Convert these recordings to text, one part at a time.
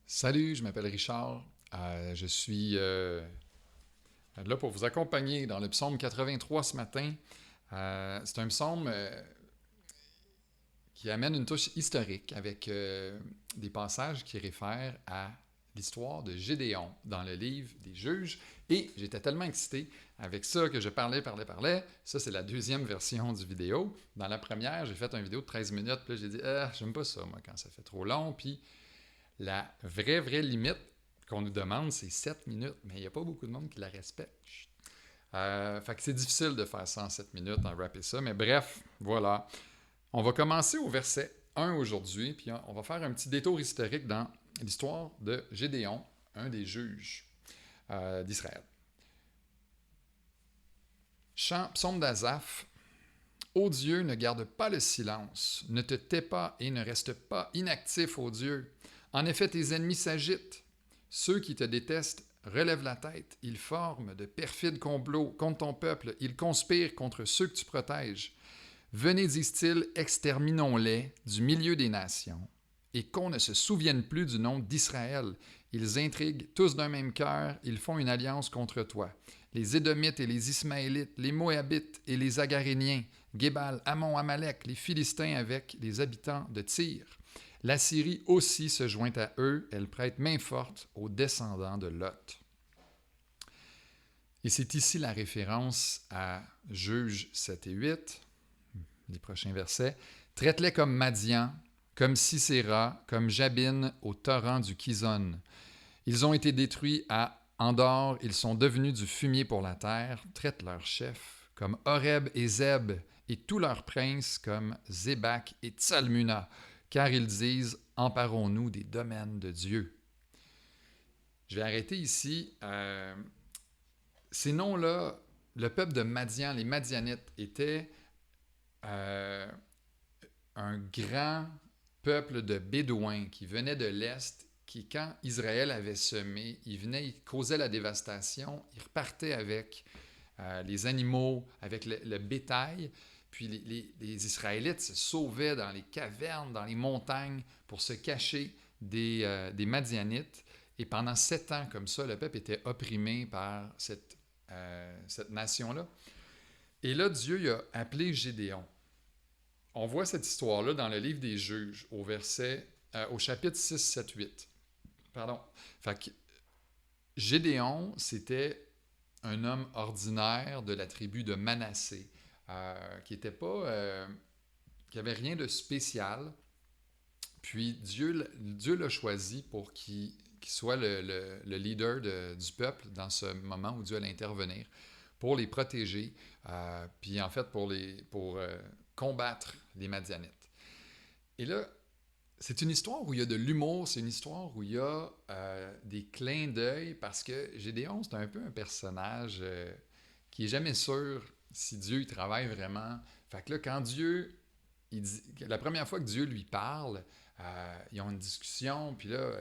Salut, je m'appelle Richard. Je suis là pour vous accompagner dans le psaume 83 ce matin. C'est un psaume qui amène une touche historique avec des passages qui réfèrent à l'histoire de Gédéon dans le livre des Juges. Et j'étais tellement excité avec ça que je parlais. Ça, c'est la deuxième version du vidéo. Dans la première, j'ai fait une vidéo de 13 minutes. Puis là, j'ai dit, j'aime pas ça, moi, quand ça fait trop long. Puis la vraie limite qu'on nous demande, c'est 7 minutes, mais il n'y a pas beaucoup de monde qui la respecte. Fait que c'est difficile de faire ça en 7 minutes, en rapper ça, mais bref, voilà. On va commencer au verset 1 aujourd'hui, puis on va faire un petit détour historique dans l'histoire de Gédéon, un des juges d'Israël. Chant, psaume d'Azaph. Ô Dieu, ne garde pas le silence, ne te tais pas et ne reste pas inactif, ô Dieu. En effet, tes ennemis s'agitent. Ceux qui te détestent relèvent la tête. Ils forment de perfides complots contre ton peuple. Ils conspirent contre ceux que tu protèges. Venez, disent-ils, exterminons-les du milieu des nations, et qu'on ne se souvienne plus du nom d'Israël. Ils intriguent tous d'un même cœur, ils font une alliance contre toi. Les Édomites et les Ismaélites, les Moabites et les Agaréniens, Gébal, Ammon, Amalek, les Philistins avec les habitants de Tyr. La Syrie aussi se joint à eux, elle prête main forte aux descendants de Lot. Et c'est ici la référence à Juges 7 et 8, les prochains versets. Traite-les comme Madian, comme Sisera, comme Jabin au torrent du Kizon. Ils ont été détruits à Endor, ils sont devenus du fumier pour la terre. Traite leurs chefs comme Horeb et Zeb, et tous leurs princes comme Zébak et Tsalmuna, car ils disent « Emparons-nous des domaines de Dieu ». Je vais arrêter ici. Ces noms-là, le peuple de Madian, les Madianites, étaient un grand peuple de Bédouins qui venaient de l'Est, qui, quand Israël avait semé, ils venaient, ils causaient la dévastation, ils repartaient avec les animaux, avec le bétail, puis les Israélites se sauvaient dans les cavernes, dans les montagnes, pour se cacher des Madianites. Et pendant 7 ans, comme ça, le peuple était opprimé par cette nation-là. Et là, Dieu il a appelé Gédéon. On voit cette histoire-là dans le livre des Juges, au chapitre 6, 7, 8. Pardon. Fait que Gédéon, c'était un homme ordinaire de la tribu de Manassé, qui avait rien de spécial. Puis Dieu l'a choisi pour qu'il soit le leader du peuple dans ce moment où Dieu allait intervenir, pour les protéger, puis en fait pour combattre les Madianites. Et là, c'est une histoire où il y a de l'humour, c'est une histoire où il y a des clins d'œil, parce que Gédéon, c'est un peu un personnage qui est jamais sûr si Dieu il travaille vraiment. Fait que là, quand Dieu, la première fois que Dieu lui parle, ils ont une discussion, puis là,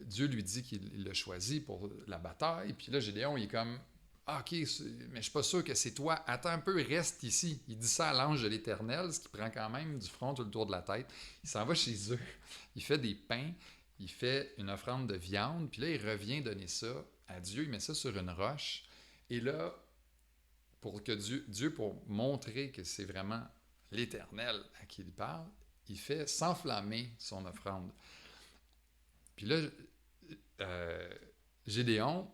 Dieu lui dit qu'il l'a choisi pour la bataille, puis là, Gédéon, il est comme, ah, ok, mais je suis pas sûr que c'est toi. Attends un peu, reste ici. Il dit ça à l'ange de l'Éternel, ce qui prend quand même du front tout le tour de la tête. Il s'en va chez eux, il fait des pains, il fait une offrande de viande, puis là, il revient donner ça à Dieu, il met ça sur une roche. Et là, pour que Dieu pour montrer que c'est vraiment l'Éternel à qui il parle, il fait s'enflammer son offrande. Puis là, Gédéon,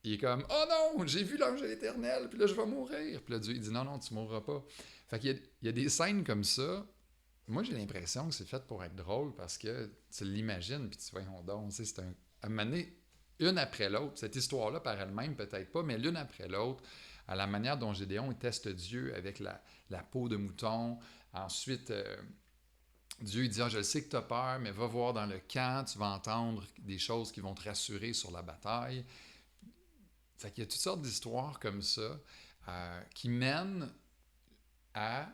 il est comme « Oh non, j'ai vu l'ange de l'Éternel, puis là, je vais mourir. » Puis là, Dieu, il dit « Non, non, tu mourras pas. » Fait qu'il y a des scènes comme ça. Moi, j'ai l'impression que c'est fait pour être drôle, parce que tu l'imagines, puis tu vois, donc, c'est à un moment donné, une après l'autre. Cette histoire-là, par elle-même, peut-être pas, mais l'une après l'autre, à la manière dont Gédéon teste Dieu avec la peau de mouton. Ensuite, Dieu il dit, je sais que tu as peur, mais va voir dans le camp, tu vas entendre des choses qui vont te rassurer sur la bataille. Fait qu'il y a toutes sortes d'histoires comme ça qui mènent à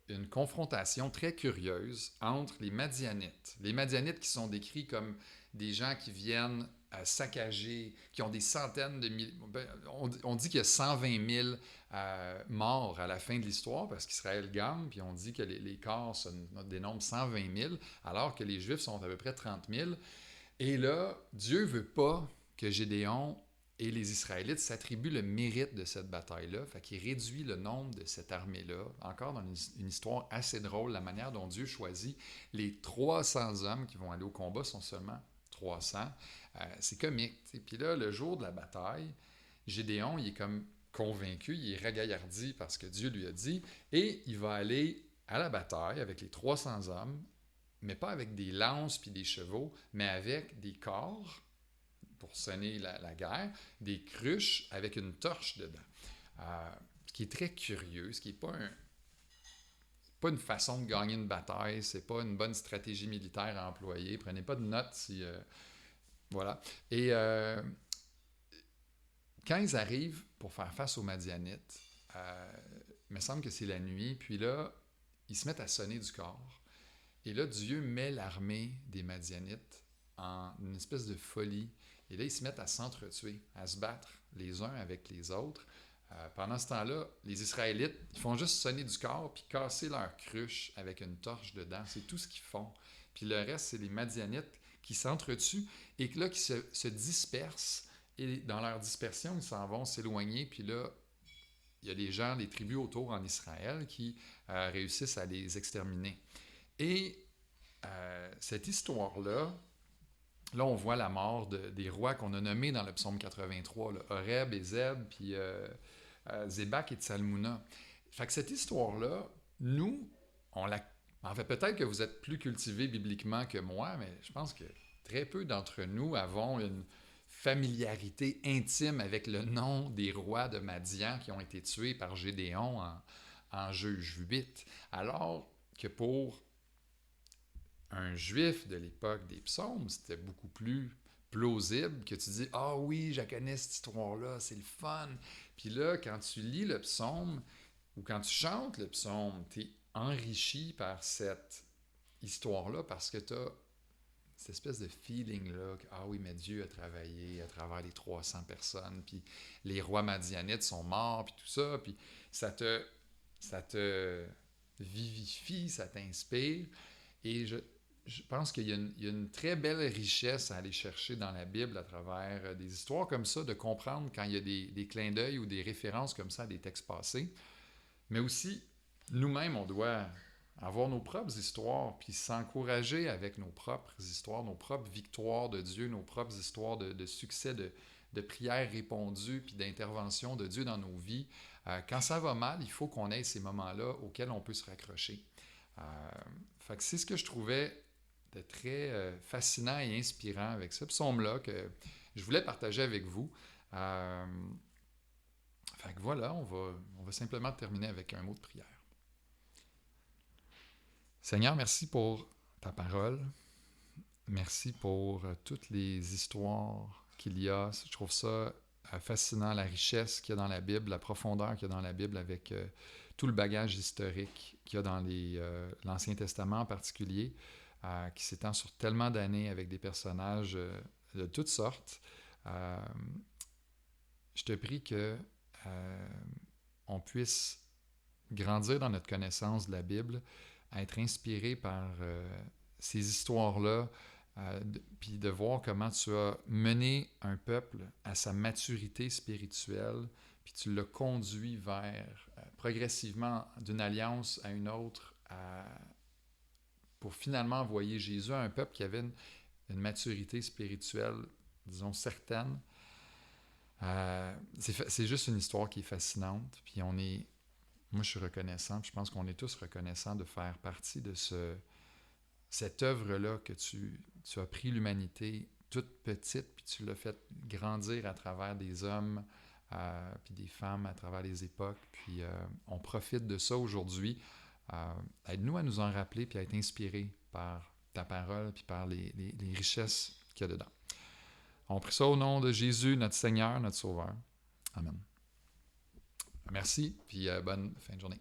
une confrontation très curieuse entre les Madianites. Les Madianites qui sont décrits comme des gens qui viennent saccagés, qui ont des centaines de milliers... On dit qu'il y a 120 000 morts à la fin de l'histoire parce qu'Israël gagne, puis on dit que les corps se dénombrent 120 000, alors que les Juifs sont à peu près 30 000. Et là, Dieu ne veut pas que Gédéon et les Israélites s'attribuent le mérite de cette bataille-là. Fait qu'il réduit le nombre de cette armée-là. Encore dans une histoire assez drôle, la manière dont Dieu choisit. Les 300 hommes qui vont aller au combat sont seulement 300. C'est comique. T'sais. Puis là, le jour de la bataille, Gédéon, il est comme convaincu, il est ragaillardi parce que Dieu lui a dit, et il va aller à la bataille avec les 300 hommes, mais pas avec des lances puis des chevaux, mais avec des corps pour sonner la guerre, des cruches avec une torche dedans. Ce qui est très curieux, ce qui n'est pas une façon de gagner une bataille, c'est pas une bonne stratégie militaire à employer. Prenez pas de notes si... voilà. Et quand ils arrivent pour faire face aux Madianites, il me semble que c'est la nuit, puis là, ils se mettent à sonner du corps. Et là, Dieu met l'armée des Madianites en une espèce de folie. Et là, ils se mettent à s'entretuer, à se battre les uns avec les autres. Pendant ce temps-là, les Israélites, ils font juste sonner du corps puis casser leur cruche avec une torche dedans. C'est tout ce qu'ils font. Puis le reste, c'est les Madianites qui s'entretuent et là, qui se dispersent. Et dans leur dispersion, ils s'en vont s'éloigner. Puis là, il y a des gens, des tribus autour en Israël qui réussissent à les exterminer. Et cette histoire-là, là, on voit la mort des rois qu'on a nommés dans le psaume 83, là, Horeb et Zeb, puis Zébak et Tsalmouna. Fait que cette histoire-là, nous, on la... En fait, peut-être que vous êtes plus cultivés bibliquement que moi, mais je pense que très peu d'entre nous avons une familiarité intime avec le nom des rois de Madian qui ont été tués par Gédéon en Juge 8. Alors que pour un juif de l'époque des psaumes, c'était beaucoup plus plausible que tu dis « Ah oui, je connais cette histoire-là, c'est le fun. » Puis là, quand tu lis le psaume ou quand tu chantes le psaume, tu es enrichi par cette histoire-là parce que tu as cette espèce de feeling-là que « Ah oui, mais Dieu a travaillé à travers les 300 personnes, puis les rois madianites sont morts, puis tout ça. » Puis ça te vivifie, ça t'inspire. Et je pense qu'il y a une très belle richesse à aller chercher dans la Bible à travers des histoires comme ça, de comprendre quand il y a des clins d'œil ou des références comme ça à des textes passés. Mais aussi, nous-mêmes, on doit avoir nos propres histoires, puis s'encourager avec nos propres histoires, nos propres victoires de Dieu, nos propres histoires de succès, de prières répondues, puis d'intervention de Dieu dans nos vies. Quand ça va mal, il faut qu'on ait ces moments-là auxquels on peut se raccrocher. Fait que c'est ce que je trouvais de très fascinant et inspirant avec ce psaume-là que je voulais partager avec vous. Fait que voilà, on va simplement terminer avec un mot de prière. Seigneur, merci pour ta parole. Merci pour toutes les histoires qu'il y a. Je trouve ça fascinant, la richesse qu'il y a dans la Bible, la profondeur qu'il y a dans la Bible avec tout le bagage historique qu'il y a dans l'Ancien Testament en particulier, qui s'étend sur tellement d'années avec des personnages de toutes sortes. Je te prie que on puisse grandir dans notre connaissance de la Bible, à être inspiré par ces histoires-là, puis de voir comment tu as mené un peuple à sa maturité spirituelle, puis tu l'as conduit vers, progressivement, d'une alliance à une autre, pour finalement envoyer Jésus à un peuple qui avait une maturité spirituelle, disons, certaine. C'est juste une histoire qui est fascinante, puis moi je suis reconnaissant, puis je pense qu'on est tous reconnaissants de faire partie de cette œuvre-là que tu as pris l'humanité toute petite, puis tu l'as fait grandir à travers des hommes, puis des femmes à travers les époques, puis on profite de ça aujourd'hui. Aide-nous à nous en rappeler, puis à être inspirés par ta parole, puis par les richesses qu'il y a dedans. On prie ça au nom de Jésus, notre Seigneur, notre Sauveur. Amen. Merci, puis bonne fin de journée.